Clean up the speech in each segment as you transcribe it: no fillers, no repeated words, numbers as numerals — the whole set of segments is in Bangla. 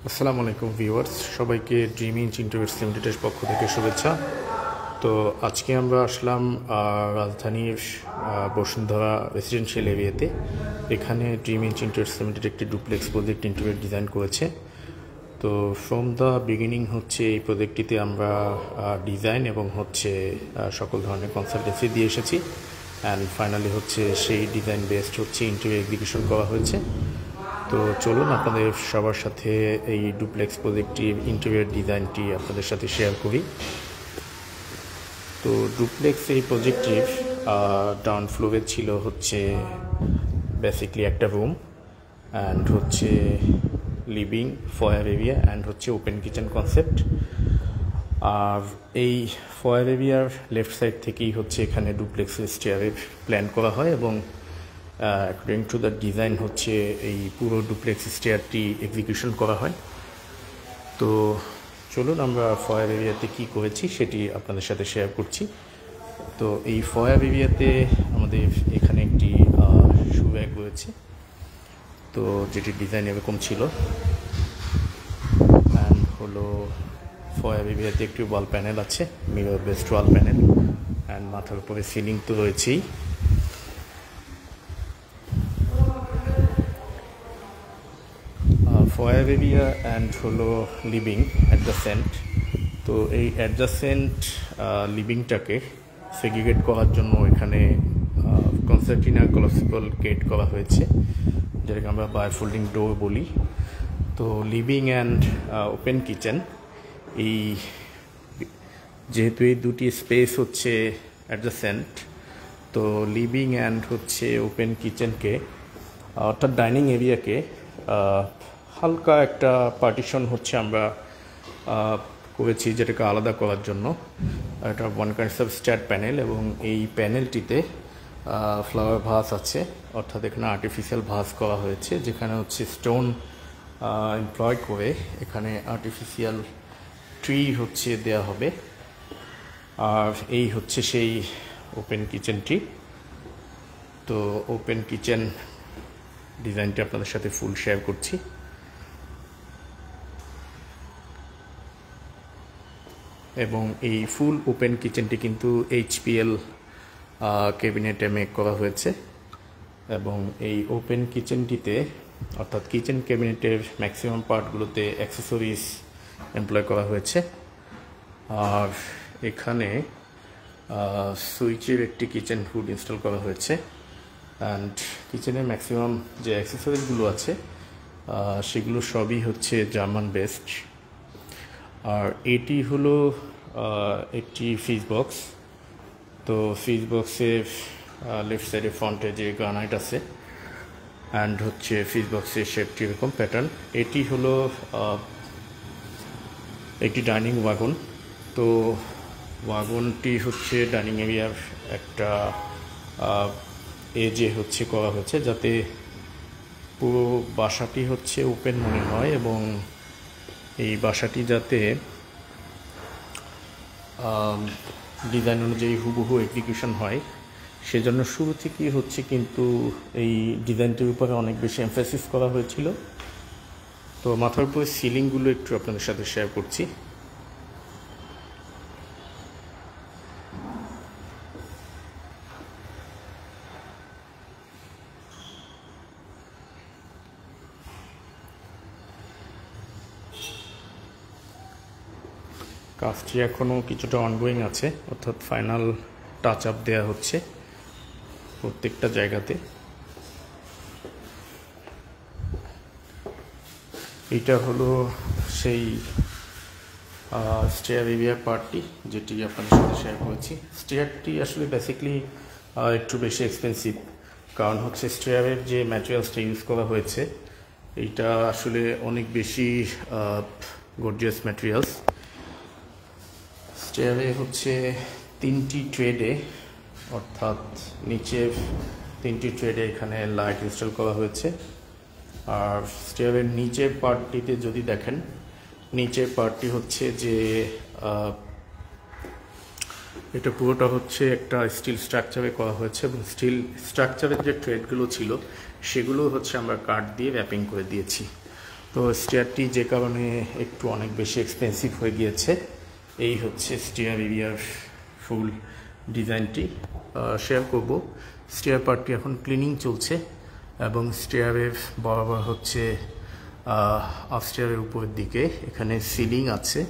আসসালামু আলাইকুম ভিউয়ার্স, সবাইকে ড্রিম ইঞ্চ ইন্টারভিউস লিমিটেডের পক্ষ থেকে শুভেচ্ছা। তো আজকে আমরা আসলাম রাজধানীর বসুন্ধরা রেসিডেন্সিয়াল এরিয়াতে। এখানে ড্রিম ইঞ্চ ইন্টারভিউস লিমিটেড একটি ডুপ্লেক্স প্রজেক্ট ইন্টারভিউ ডিজাইন করেছে। তো ফ্রম দ্য বিগিনিং হচ্ছে এই প্রজেক্টটিতে আমরা ডিজাইন এবং সকল ধরনের কনসালটেন্সি দিয়ে এসেছি, অ্যান্ড ফাইনালি সেই ডিজাইন বেসড ইন্টারভিউ এক্সিকিউশন করা হয়েছে। তো চলুন আপনাদের সবার সাথে এই ডুপ্লেক্স প্রজেক্টটির ইন্টেরিয়র ডিজাইনটি আপনাদের সাথে শেয়ার করি। তো ডুপ্লেক্স এই প্রজেক্টটির ডাউন ফ্লোরে ছিল বেসিকলি একটা room, and living, foyer area, and open kitchen concept. আর এই ফয়ার এরিয়ার লেফট সাইড থেকেই এখানে ডুপ্লেক্সের স্টেয়ারের প্ল্যান করা হয়, এবং অ্যাকর্ডিং টু দ্য ডিজাইন এই পুরো ডুপ্লেক্স স্টেয়ারটি এক্সিকিউশন করা হয়। তো চলুন আমরা ফয়ার এরিয়াতে কী করেছি সেটি আপনাদের সাথে শেয়ার করছি। তো এই ফয়ার এরিয়াতে আমাদের এখানে একটি শু র্যাক রয়েছে, তো যেটি ডিজাইন এরকম ছিল, অ্যান্ড ফয়ার এরিয়াতে একটি ওয়াল প্যানেল আছে, mirror based wall panel, and মাথার উপরে সিলিং তো রয়েছেই। ফয়ার এরিয়া অ্যান্ড লিভিং অ্যাডজাসেন্ট। তো এই অ্যাডজাসেন্ট লিভিংটাকে সেগ্রিগেট করার জন্য এখানে কনসার্টিনা কলাপসিবল গেট করা হয়েছে, যেটাকে আমরা বায়োফোল্ডিং ডোর বলি। তো লিভিং অ্যান্ড ওপেন কিচেন, যেহেতু এই দুটি স্পেস অ্যাডজাসেন্ট, তো লিভিং অ্যান্ড ওপেন কিচেনকে, অর্থাৎ ডাইনিং এরিয়াকে হালকা একটা পার্টিশন আমরা করেছি, যেটাকে আলাদা করার জন্য। এটা one kinds of stat panel, এবং এই প্যানেলটিতে ফ্লাওয়ার ভাস আছে, অর্থাৎ এখানে আর্টিফিশিয়াল ভাস করা হয়েছে, যেখানে স্টোন এমপ্লয় করে এখানে আর্টিফিশিয়াল ট্রি দেওয়া হবে। আর এই সেই ওপেন কিচেনটি। তো ওপেন কিচেন ডিজাইনটি আপনাদের সাথে ফুল শেয়ার করছি। এবং এই ফুল ওপেন কিচেনটি কিন্তু HPL ক্যাবিনেটে মেক করা হয়েছে, এবং এই ওপেন কিচেনটিতে, অর্থাৎ কিচেন ক্যাবিনেটের ম্যাক্সিমাম পার্টগুলোতে অ্যাক্সেসরিজ এমপ্লয় করা হয়েছে। আর এখানে সুইচের একটি কিচেন হুড ইনস্টল করা হয়েছে, অ্যান্ড কিচেনের ম্যাক্সিমাম যে অ্যাক্সেসরিজগুলো আছে সেগুলো সবই জার্মান বেসড। আর এটি একটি ফ্রিজ বক্স। তো ফ্রিজ বক্সের লেফট সাইডে ফ্রন্টে যে গ্রানাইট আছে, অ্যান্ড ফ্রিজ বক্সের শেপটি এরকম প্যাটার্ন। এটি একটি ডাইনিং ওয়াগন। তো ওয়াগনটি ডাইনিং এরিয়ার একটা এজে করা হয়েছে, যাতে পুরো বাসাটি ওপেন মনে হয়, এবং এই বাসাটি যাতে ডিজাইন অনুযায়ী হুবহু এক্সিকিউশন হয়, সেজন্য শুরু থেকেই কিন্তু এই ডিজাইনটির উপরে অনেক বেশি এমফাসিস করা হয়েছিল। তো মাথার উপরে সিলিংগুলো একটু আপনাদের সাথে শেয়ার করছি। কাজটি এখনও কিছুটা অনগোয়িং আছে, অর্থাৎ ফাইনাল টাচ আপ দেওয়া হচ্ছে প্রত্যেকটা জায়গাতে। এইটা সেই স্টেয়ার এরিয়ার পার্টটি, যেটি আপনাদের সাথে শেয়ার করেছি। স্টেয়ারটি আসলে বেসিকলি একটু বেশি এক্সপেন্সিভ, কারণ স্টেয়ারের যে ম্যাটেরিয়ালসটা ইউজ করা হয়েছে এইটা আসলে অনেক বেশি গর্জিয়াস ম্যাটেরিয়ালস। স্টেয়ারে তিনটি ট্রেডে, অর্থাৎ নিচের তিনটি ট্রেডে এখানে লাইট ইনস্টল করা হয়েছে। আর স্টেয়ারের নিচের পার্টটিতে যদি দেখেন, নিচের পার্টটি যে এটা পুরোটা একটা স্টিল স্ট্রাকচারে করা হয়েছে, এবং স্টিল স্ট্রাকচারের যে ট্রেডগুলো ছিল সেগুলো আমরা কাঠ দিয়ে র্যাপিং করে দিয়েছি। তো স্টেয়ারটি যে কারণে একটু অনেক বেশি এক্সপেন্সিভ হয়ে গিয়েছে। এই হচ্ছে স্টেয়ার এরিয়ার ফুল ডিজাইনটি শেয়ার করব। স্টেয়ার পার্টটি এখন ক্লিনিং চলছে এবং স্টেয়ারের বরাবর হচ্ছে আপস্টেয়ারের উপরের দিকে এখানে সিলিং আছে।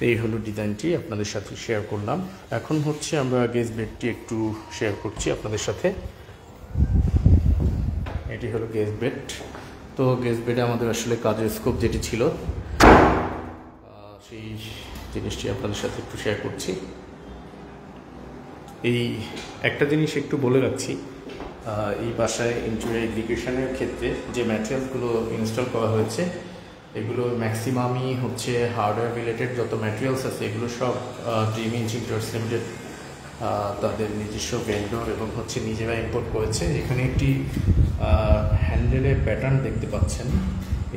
এই হলো ডিজাইনটি আপনাদের সাথে শেয়ার করলাম। এখন হচ্ছে আমরা গেস্ট বেডটি একটু শেয়ার করছি আপনাদের সাথে। এটি হলো গেস্ট বেড। তো গেস্ট বেডে আমাদের আসলে কাজের স্কোপ যেটি ছিল সেই জিনিসটি আপনাদের সাথে একটু শেয়ার করছি। এই একটা জিনিস একটু বলে রাখছি, এই বাসায় ইন্টেরিয়র এগ্রিগেশনের ক্ষেত্রে যে ম্যাটেরিয়ালসগুলো ইনস্টল করা হয়েছে এগুলো ম্যাক্সিমামই হচ্ছে হার্ডওয়্যার রিলেটেড যত ম্যাটেরিয়ালস আছে এগুলো সব ড্রিম ইঞ্জিনিয়ার্স লিমিটেড তাদের নিজস্ব ভেন্ডর এবং হচ্ছে নিজেরা ইম্পোর্ট করেছে। এখানে একটি হ্যান্ডেলের প্যাটার্ন দেখতে পাচ্ছেন।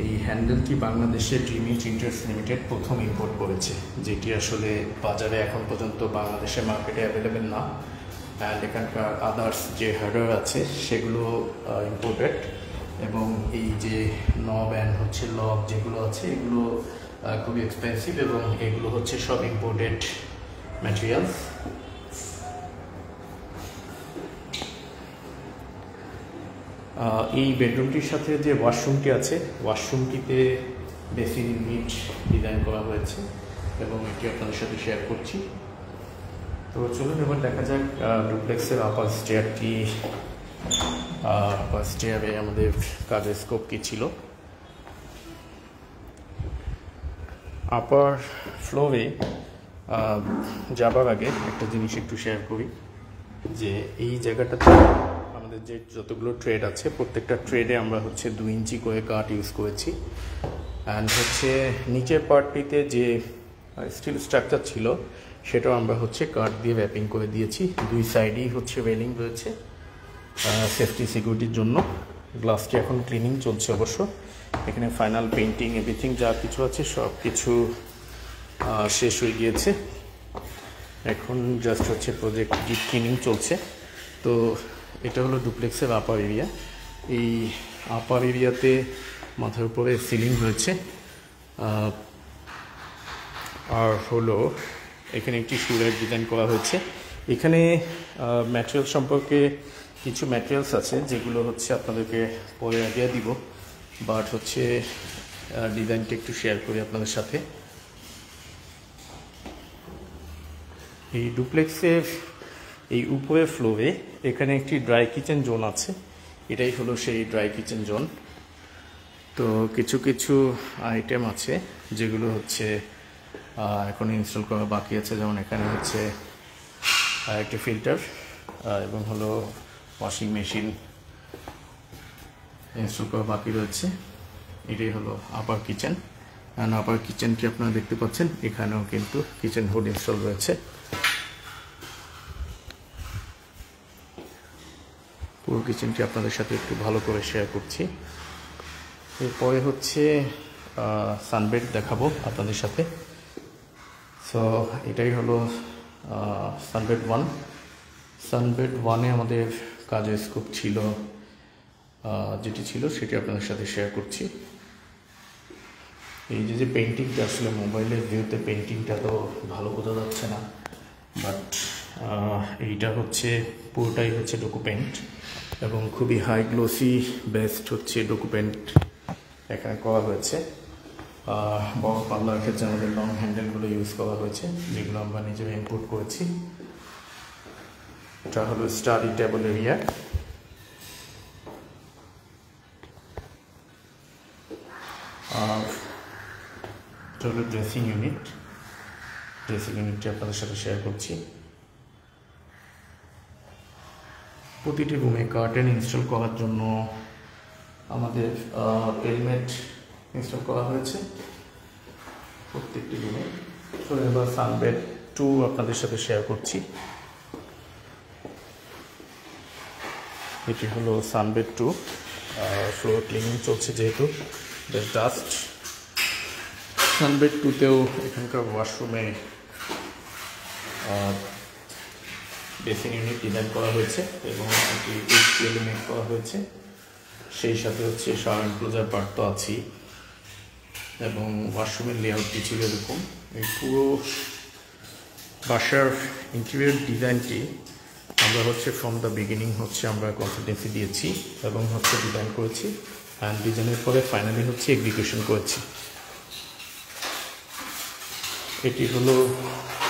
এই হ্যান্ডেলটি বাংলাদেশে ড্রিম ইঞ্জিনিয়ার্স লিমিটেড প্রথম ইম্পোর্ট করেছে, যেটি আসলে বাজারে এখন পর্যন্ত বাংলাদেশের মার্কেটে অ্যাভেলেবেল না। অ্যান্ড এখানকার আদার্স যে হার্ডওয়্যার আছে সেগুলো ইম্পোর্টেড, এবং এই যে নব অ্যান্ড হচ্ছে লক যেগুলো আছে এগুলো খুবই এক্সপেন্সিভ এবং এগুলো হচ্ছে সব ইম্পোর্টেড ম্যাটেরিয়ালস। এই বেডরুমটির সাথে যে ওয়াশরুমটি আছে ওয়াশরুমটিতে বেসিন ইউনিট ডিজাইন করা হয়েছে এবং এটি আপনাদের সাথে শেয়ার করছি। তো চলুন এবার দেখা যাক ডুপ্লেক্সের আপার স্টেয়ারটি আপার স্টেয়ারে আমাদের কাজের স্কোপ কী ছিল। আপার ফ্লোরে যাবার আগে একটা জিনিস একটু শেয়ার করি যে এই জায়গাটাতে আমাদের যে যতগুলো ট্রেড আছে প্রত্যেকটা ট্রেডে আমরা হচ্ছে 2 ইঞ্চি করে কাঠ ইউজ করেছি। অ্যান্ড হচ্ছে নিচের পার্টটিতে যে স্টিল স্ট্রাকচার ছিল সেটাও আমরা হচ্ছে কাঠ দিয়ে র্যাপিং করে দিয়েছি। দুই সাইডেই হচ্ছে রেলিং রয়েছে সেফটি সিকিউরিটির জন্য। গ্লাসটি এখন ক্লিনিং চলছে অবশ্য। এখানে ফাইনাল পেইন্টিং এভরিথিং যা কিছু আছে সব কিছু শেষ হয়ে গিয়েছে। এখন জাস্ট হচ্ছে প্রজেক্ট ডিপ ক্লিনিং চলছে। তো এটা হলো ডুপ্লেক্সের আপার এরিয়া। এই আপার এরিয়াতে মাথার উপরে সিলিং হয়েছে, আর হলো এখানে একটি শুয়ের ডিজাইন করা হয়েছে। এখানে ম্যাটেরিয়াল সম্পর্কে কিছু ম্যাটেরিয়ালস আছে যেগুলো হচ্ছে আপনাদেরকে পরে আইডিয়া দিব, বাট হচ্ছে ডিজাইনটা একটু শেয়ার করি আপনাদের সাথে। এই ডুপ্লেক্সের এই উপরের ফ্লোরে এখানে একটি ড্রাই কিচেন জোন আছে। এটাই হলো সেই ড্রাই কিচেন জোন। তো কিছু কিছু আইটেম আছে যেগুলো হচ্ছে এখন ইনস্টল করা বাকি আছে, যেমন এখানে হচ্ছে একটি ফিল্টার এবং হলো ওয়াশিং মেশিন ইনস্টল করা বাকি রয়েছে। এটাই হলো আপার কিচেন। অ্যান্ড আপার কিচেনটি আপনারা দেখতে পাচ্ছেন, এখানেও কিন্তু কিচেন হুড ইনস্টল রয়েছে। পুরো কিচেনটি আপনাদের সাথে একটু ভালো করে শেয়ার করছি। এরপরে হচ্ছে সানবেড দেখাবো আপনাদের সাথে। সো এটাই হলো সানবেড 1। সানবেড 1-এ আমাদের কাজের স্কোপ ছিল যেটি ছিল সেটি আপনাদের সাথে শেয়ার করছি। এই যে পেইন্টিংটা আসলে মোবাইলের ভিউতে পেইন্টিংটা তো ভালো বোঝা যাচ্ছে না, বাট এইটা হচ্ছে পুরোটাই হচ্ছে ডোকো পেইন্ট এবং খুবই হাই গ্লোসি বেস্ট হচ্ছে ডোকো পেইন্ট এখানে করা হয়েছে। বড় পাল্লার ক্ষেত্রে আমাদের লং হ্যান্ডেলগুলো ইউজ করা হয়েছে যেগুলো আমরা নিজেরা ইম্পোর্ট করেছি। এটা হলো স্টাডি টেবল এরিয়া। আর এটা হলো ড্রেসিং ইউনিট। ড্রেসিং ইউনিটটি আপনাদের সাথে শেয়ার করছি। প্রতিটি রুমে কার্টেন ইনস্টল করার জন্য আমাদের হেলমেট ইনস্টল করা হয়েছে প্রত্যেকটি রুমে। তো এবার সানবেড 2 আপনাদের সাথে শেয়ার করছি। এটি হলো সানবেড 2। ফ্লোর ক্লিনিং চলছে যেহেতু ডাস্ট। সানবেড 2-তেও এখানকার ওয়াশরুমে বেসিন ইউনিট ডিজাইন করা হয়েছে এবং এটি HPL মেক করা হয়েছে। সেই সাথে হচ্ছে শাওয়ার এনক্লোজার পার্ট তো আছেই। এবং ওয়াশরুমের লেআউটটি ছিল এরকম। এই পুরো বাসার ইন্টেরিয়র ডিজাইনটি আমরা হচ্ছে ফ্রম দ্য বিগিনিং হচ্ছে আমরা কনসালটেন্সি দিয়েছি এবং হচ্ছে ডিজাইন করেছি, অ্যান্ড ডিজাইনের পরে ফাইনালি হচ্ছে এক্সিকিউশন করেছি। এটি হলো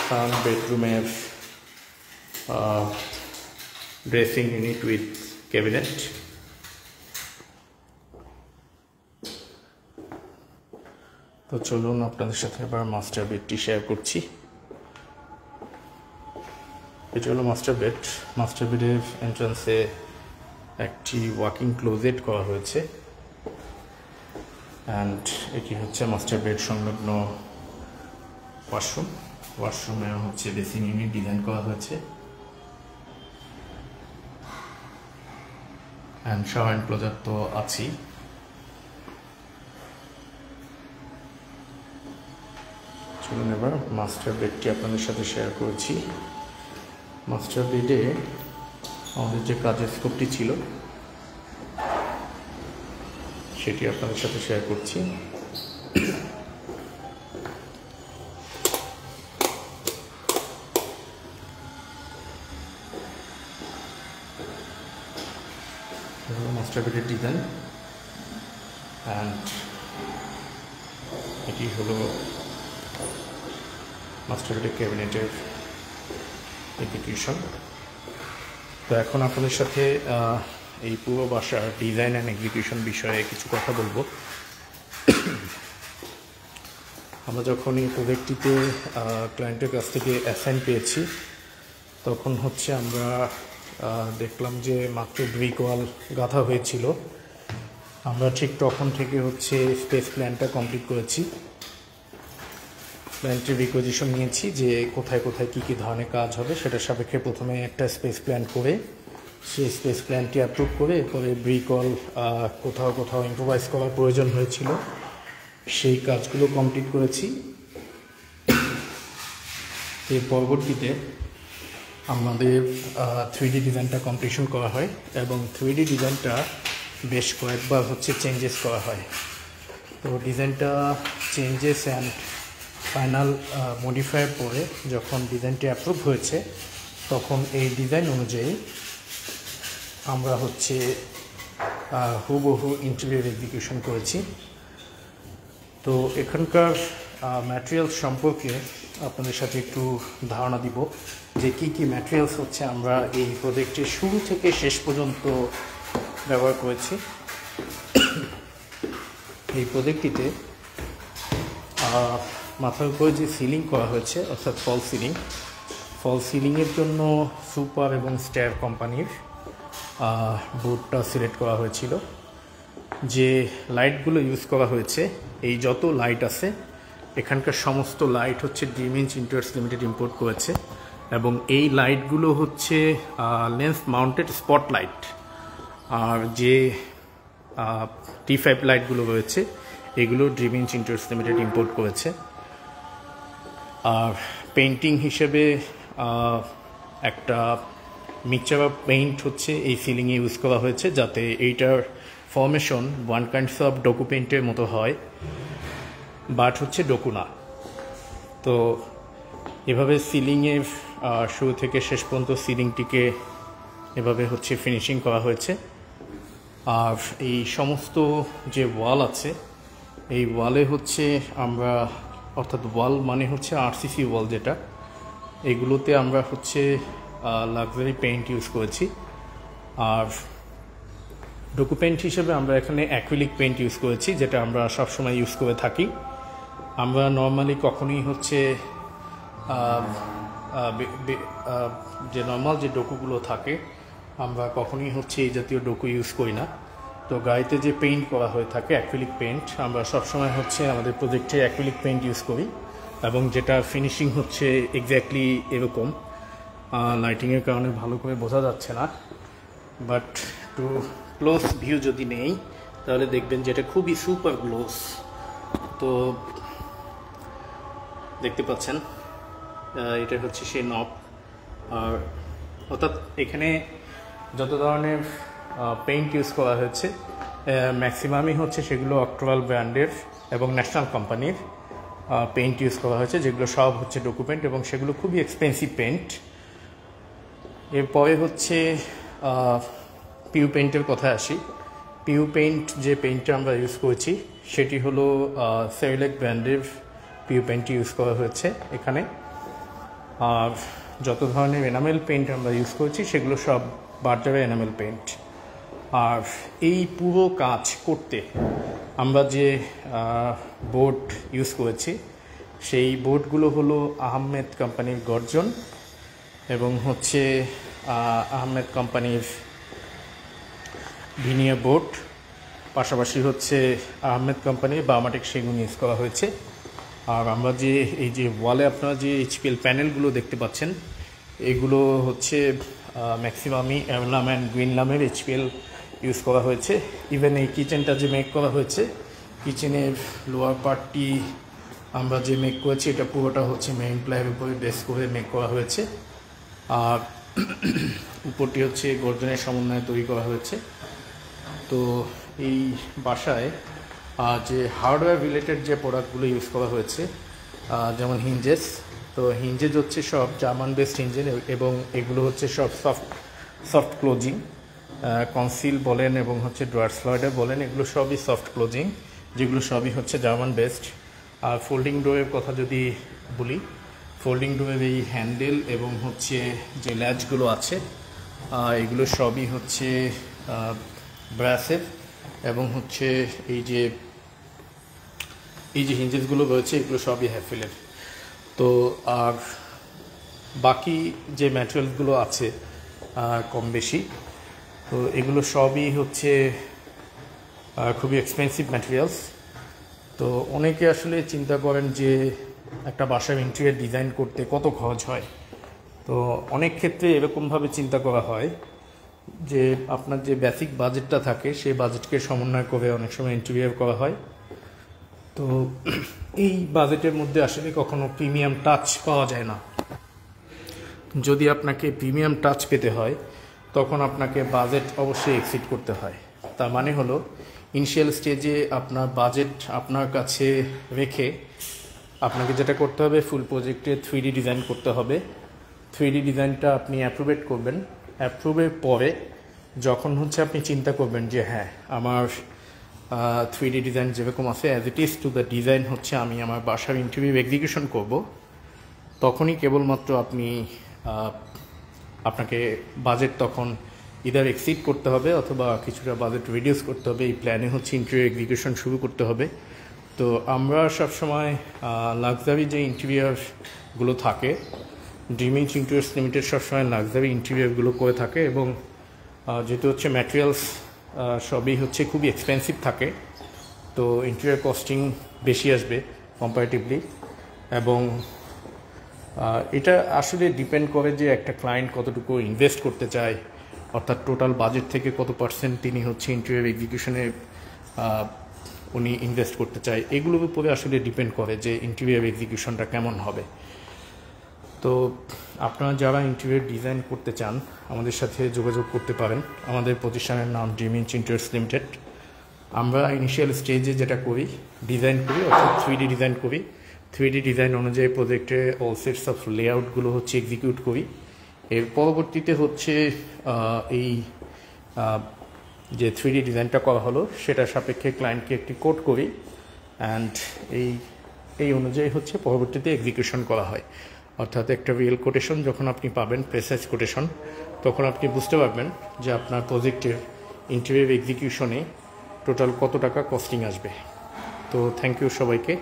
ফ্রন্ট বেডরুমের ড্রেসিং ইউনিট উইথ ক্যাবিনেট। তো চলুন আপনাদের সাথে এবার মাস্টার বেডটি শেয়ার করছি। এটি হলো মাস্টার বেড। মাস্টার বেডের এন্ট্রান্সে একটি ওয়াকিং ক্লোজেট করা হয়েছে, অ্যান্ড এটি হচ্ছে মাস্টার বেড সংলগ্ন ওয়াশরুম। ওয়াশরুমে হচ্ছে বেসিন ইউনিট ডিজাইন করা হয়েছে, অ্যান্ড শাওয়ার এনক্লোজার তো আছেই। চলুন এবার মাস্টার বেডটি আপনাদের সাথে শেয়ার করেছি। মাস্টার বেডে আমাদের যে কাজের স্কোপটি ছিল সেটি আপনাদের সাথে শেয়ার করছি। মাস্টার বেডের ডিজাইন, অ্যান্ড এটি হলো মাস্টার বেডের ক্যাবিনেটের এক্সিকিউশন। তো এখন আপনাদের সাথে এই পুরো বাসার ডিজাইন অ্যান্ড এক্সিকিউশন বিষয়ে কিছু কথা বলবো। আমরা যখন এই প্রজেক্টটিতে ক্লায়েন্টের কাছ থেকে অ্যাসাইন পেয়েছি তখন হচ্ছে আমরা দেখলাম যে মাত্র ব্রিক ওয়াল গাঁথা হয়েছিল। আমরা ঠিক তখন থেকে হচ্ছে স্পেস প্ল্যানটা কমপ্লিট করেছি। প্ল্যানটির রিকোয়েজিশন নিয়েছি যে কোথায় কোথায় কী কী ধরনের কাজ হবে, সেটার সাপেক্ষে প্রথমে একটা স্পেস প্ল্যান করে সেই স্পেস প্ল্যানটি অ্যাপ্রুভ করে এরপরে ব্রিক ওয়াল কোথাও কোথাও ইম্প্রোভাইজ করার প্রয়োজন হয়েছিল, সেই কাজগুলো কমপ্লিট করেছি। এর পরবর্তীতে আমাদের 3D ডিজাইনটা কমপ্লিশন করা হয় এবং 3D ডিজাইনটা বেশ কয়েকবার হচ্ছে চেঞ্জেস করা হয়। তো ডিজাইনটা চেঞ্জেস অ্যান্ড ফাইনাল মডিফাইয়ের পরে যখন ডিজাইনটি অ্যাপ্রুভ হয়েছে তখন এই ডিজাইন অনুযায়ী আমরা হচ্ছে হুবহু ইন্টেরিয়র এক্সিকিউশন করেছি। তো এখানকার ম্যাটেরিয়ালস সম্পর্কে আপনাদের সাথে একটু ধারণা দিব যে কী কী ম্যাটেরিয়ালস হচ্ছে আমরা এই প্রজেক্টের শুরু থেকে শেষ পর্যন্ত ব্যবহার করেছি। এই প্রজেক্টটিতে মাথার উপরে যে সিলিং করা হয়েছে অর্থাৎ ফল সিলিংয়ের জন্য সুপার এবং স্ট্যার কোম্পানির বোর্ডটা সিলেক্ট করা হয়েছিল। যে লাইটগুলো ইউজ করা হয়েছে, এই যত লাইট আছে এখানকার সমস্ত লাইট হচ্ছে ড্রিমইঞ্চ ইন্টারিয়র্স লিমিটেড ইম্পোর্ট করেছে এবং এই লাইটগুলো হচ্ছে লেন্স মাউন্টেড স্পট লাইট। আর যে T5 লাইটগুলো রয়েছে এগুলো ড্রিমইঞ্চ ইন্টারিয়র্স লিমিটেড ইম্পোর্ট করেছে। আর পেইন্টিং হিসেবে একটা মিক্সচার অফ পেইন্ট হচ্ছে এই সিলিংয়ে ইউজ করা হয়েছে যাতে এইটার ফর্মেশন ওয়ান কাইন্ডস অফ ডোকু পেইন্টের মতো হয়, বাট হচ্ছে ডোকু না। তো এভাবে সিলিংয়ের শুরু থেকে শেষ পর্যন্ত সিলিংটিকে এভাবে হচ্ছে ফিনিশিং করা হয়েছে। আর এই সমস্ত যে ওয়াল আছে এই ওয়ালে হচ্ছে আমরা অর্থাৎ ওয়াল মানে হচ্ছে RCC ওয়াল, যেটা এগুলোতে আমরা হচ্ছে লাক্সারি পেইন্ট ইউজ করেছি। আর ডোকু পেইন্ট হিসেবে আমরা এখানে অ্যাক্রিলিক পেইন্ট ইউজ করেছি, যেটা আমরা সবসময় ইউজ করে থাকি। আমরা নর্মালি কখনোই হচ্ছে যে নর্মাল যে ডোকুগুলো থাকে আমরা কখনোই হচ্ছে এই জাতীয় ডোকু ইউজ করি না। তো গাড়িতে যে পেইন্ট করা হয়ে থাকে অ্যাক্রিলিক পেইন্ট, আমরা সবসময় হচ্ছে আমাদের প্রজেক্টে অ্যাক্রিলিক পেইন্ট ইউজ করি এবং যেটা ফিনিশিং হচ্ছে এক্স্যাক্টলি এরকম। লাইটিংয়ের কারণে ভালো করে বোঝা যাচ্ছে না, বাট একটু ক্লোজ ভিউ যদি নেই তাহলে দেখবেন যেটা খুবই সুপার গ্লোস। তো দেখতে পাচ্ছেন এটা হচ্ছে সেই নব। আর অর্থাৎ এখানে যত ধরনের পেইন্ট ইউজ করা হয়েছে ম্যাক্সিমামই হচ্ছে সেগুলো অক্টোরাল ব্র্যান্ডের এবং ন্যাশনাল কোম্পানির পেইন্ট ইউজ করা হয়েছে, যেগুলো সব হচ্ছে ডকুমেন্ট এবং সেগুলো খুবই এক্সপেন্সিভ পেইন্ট। এরপরে হচ্ছে পিউ পেইন্টের কথায় আসি। পিউ পেইন্ট যে পেইন্টটা আমরা ইউজ করেছি সেটি হলো সেরিলেক ব্র্যান্ডের পিউ পেইন্ট ইউজ করা হয়েছে এখানে। আর যত ধরনের এনামেল পেইন্ট আমরা ইউজ করেছি সেগুলো সব বার্জারের এনামেল পেইন্ট। আর এই পুরো কাজ করতে আমরা যে বোর্ড ইউজ করেছি সেই বোর্ডগুলো হলো আহমেদ কোম্পানির গর্জন এবং হচ্ছে আহমেদ কোম্পানির ভিনিয়ার বোর্ড, পাশাপাশি হচ্ছে আহমেদ কোম্পানির বার্মাটেক সেগুন ইউজ করা হয়েছে। আর আমরা যে এই যে ওয়ালে আপনারা যে এইচপিএল প্যানেলগুলো দেখতে পাচ্ছেন এগুলো হচ্ছে ম্যাক্সিমামই অ্যাভলাম অ্যান্ড গ্রিনলামের এইচপিএল ইউজ করা হয়েছে। ইভেন এই কিচেনটা যে মেক করা হয়েছে, কিচেনের লোয়ার পার্টটি আমরা যে মেক করেছি এটা পুরোটা হচ্ছে মেইন প্লাইয়ের উপরে বেস করে মেক করা হয়েছে। আর উপরটি হচ্ছে গর্জনের সমন্বয়ে তৈরি করা হয়েছে। তো এই বাসায় যে হার্ডওয়্যার রিলেটেড যে প্রোডাক্টগুলো ইউজ করা হয়েছে, যেমন হিঞ্জেস, তো হিঞ্জেস হচ্ছে সব জার্মান বেসড হিঞ্জেস এবং এগুলো হচ্ছে সব সফট ক্লোজিং, কনসিল বলেন এবং হচ্ছে ড্রয়ার স্লাইডার বলেন, এগুলো সবই সফট ক্লোজিং, যেগুলো সবই হচ্ছে জার্মান বেসড। আর ফোল্ডিং ডোরের কথা যদি বলি, ফোল্ডিং ডোরের এই হ্যান্ডেল এবং হচ্ছে যে ল্যাচগুলো আছে এগুলো সবই হচ্ছে ব্রাসের এবং হচ্ছে এই যে হিঞ্জেসগুলো রয়েছে এগুলো সবই হ্যাফেলের। তো আর বাকি যে ম্যাটেরিয়ালসগুলো আছে কম বেশি, তো এগুলো সবই হচ্ছে খুবই এক্সপেন্সিভ ম্যাটেরিয়ালস। তো অনেকে আসলে চিন্তা করেন যে একটা বাসার ইন্টেরিয়র ডিজাইন করতে কত খরচ হয়। তো অনেক ক্ষেত্রে এরকমভাবে চিন্তা করা হয় যে আপনার যে বেসিক বাজেটটা থাকে সেই বাজেটকে সমন্বয় করে অনেক সময় ইন্টেরিয়র করা হয়। তো এই বাজেটের মধ্যে আসলে কখনো প্রিমিয়াম টাচ পাওয়া যায় না। যদি আপনাকে প্রিমিয়াম টাচ পেতে হয় তখন আপনাকে বাজেট অবশ্যই এক্সিড করতে হয়। তার মানে হলো ইনিশিয়াল স্টেজে আপনার বাজেট আপনার কাছে রেখে আপনাকে যেটা করতে হবে, ফুল প্রজেক্টে 3D ডিজাইন করতে হবে। 3D ডিজাইনটা আপনি অ্যাপ্রুভেট করবেন। অ্যাপ্রুভের পরে যখন হচ্ছে আপনি চিন্তা করবেন যে হ্যাঁ আমার 3D ডিজাইন যেরকম আছে as it is to the design হচ্ছে আমি আমার বাসার ইন্টেরিয়র এক্সিকিউশন করব, তখনই কেবলমাত্র আপনাকে বাজেট তখন ইদার এক্সিড করতে হবে অথবা কিছুটা বাজেট রিডিউস করতে হবে। এই প্ল্যানে হচ্ছে ইন্টেরিয়র এক্সিকিউশন শুরু করতে হবে। তো আমরা সবসময় লাক্সারি যে ইন্টেরিয়রগুলো থাকে, ড্রিম ইঞ্চ ইন্টেরিয়র্স লিমিটেড সবসময় লাক্সারি ইন্টেরিয়রগুলো করে থাকে এবং যেহেতু হচ্ছে ম্যাটেরিয়ালস সবই হচ্ছে খুবই এক্সপেন্সিভ থাকে, তো ইন্টেরিয়র কস্টিং বেশি আসবে কম্পারেটিভলি। এবং এটা আসলে ডিপেন্ড করে যে একটা ক্লায়েন্ট কতটুকু ইনভেস্ট করতে চায়, অর্থাৎ টোটাল বাজেট থেকে কত পার্সেন্ট তিনি হচ্ছে ইন্টেরিয়র এক্সিকিউশনে উনি ইনভেস্ট করতে চায়, এগুলোর উপরে আসলে ডিপেন্ড করে যে ইন্টেরিয়র এক্সিকিউশনটা কেমন হবে। তো আপনারা যারা ইন্টেরিয়র ডিজাইন করতে চান আমাদের সাথে যোগাযোগ করতে পারেন। আমাদের প্রতিষ্ঠানের নাম ড্রিম ইঞ্চ ইন্টেরিয়র্স লিমিটেড। আমরা ইনিশিয়াল স্টেজে যেটা করি, ডিজাইন করি, অর্থাৎ 3D ডিজাইন করি। 3D ডিজাইন অনুযায়ী প্রজেক্টে অল সেটস অফ লেআউটগুলো হচ্ছে এক্সিকিউট করি। এর পরবর্তীতে হচ্ছে এই যে 3D ডিজাইনটা করা হলো সেটা সাপেক্ষে ক্লায়েন্টকে একটি কোড করি অ্যান্ড এই অনুযায়ী হচ্ছে পরবর্তীতে এক্সিকিউশন করা হয়। অর্থাৎ একটা রিয়েল কোটেশন যখন আপনি পাবেন, প্রেসাইজ কোটেশন, তখন আপনি বুঝতে পারবেন যে আপনার প্রজেক্টের ইন্টেরিয়র এক্সিকিউশনে টোটাল কত টাকা কস্টিং আসবে। তো থ্যাংক ইউ সবাইকে।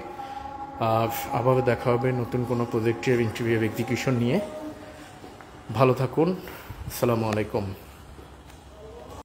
আবার দেখা হবে নতুন কোনো প্রজেক্টের ইন্টেরিয়র এক্সিকিউশন নিয়ে। ভালো থাকুন। আসসালামু আলাইকুম।